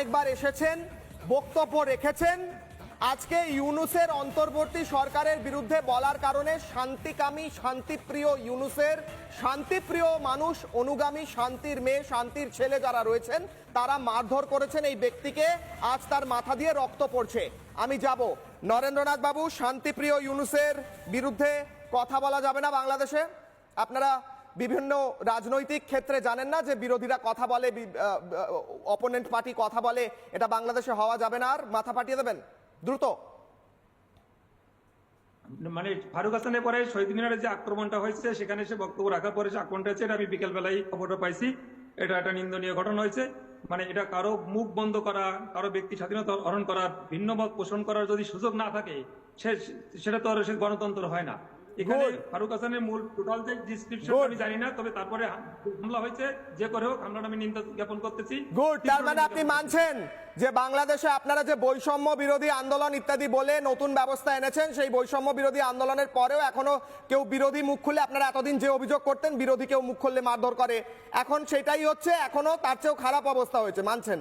একবার এসেছেন, বক্তব্য রেখেছেন। আজকে ইউনূসের অন্তর্বর্তী সরকারের বিরুদ্ধে বলার কারণে শান্তিকামী, শান্তিপ্রিয় ইউনূসের শান্তিপ্রিয় মানুষ, অনুগামী, শান্তির মেয়ে, শান্তির ছেলে যারা রয়েছেন তারা মারধর করেছেন এই ব্যক্তিকে। আজ তার মাথা দিয়ে রক্ত পড়ছে। আমি যাব নরেন্দ্রনাথ বাবু, শান্তিপ্রিয় ইউনূসের বিরুদ্ধে কথা বলা যাবে না বাংলাদেশে? আপনারা বিভিন্ন রাজনৈতিক ক্ষেত্রে জানেন না যে বিরোধীরা কথা বলে, অপোনেন্ট পার্টি কথা বলে, এটা বাংলাদেশে হওয়া যাবে না। আর মাথা পাঠিয়ে দেবেন দ্রুত। মানে ফারুক হাসানের পরে শহীদ মিনারে যে আক্রমণটা হয়েছে, সেখানে সে বক্তব্য রাখার পরে আক্রমণটা হয়েছে, এটা আমি বিকেল বেলায় খবরটা পাইছি। এটা একটা নিন্দনীয় ঘটনা হয়েছে। মানে এটা কারো মুখ বন্ধ করা, কারো ব্যক্তি স্বাধীনতা হরণ করা, ভিন্ন মত পোষণ করার যদি সুযোগ না থাকে সেটা তো আর সে গণতন্ত্র হয় না। এখানে ফারুক হাসানের মূল টোটাল যে ডিসক্রিপশন আমি জানি না, তবে তারপরে হামলা হয়েছে, যে করে হোক হামলাটা আমি নিন্দা জ্ঞাপন করতেছি। গুড, তার মানে আপনি মানছেন যে বাংলাদেশে আপনারা যে বৈষম্য বিরোধী আন্দোলন ইত্যাদি বলে নতুন ব্যবস্থা এনেছেন, সেই বৈষম্য বিরোধী আন্দোলনের পরেও এখনো কেউ বিরোধী মুখ খুললে, আপনারা এতদিন যে অভিযোগ করতেন বিরোধী কেউ মুখ খুললে মারধর করে, এখন সেটাই হচ্ছে, এখনো তার চেয়েও খারাপ অবস্থা হয়েছে, মানছেন?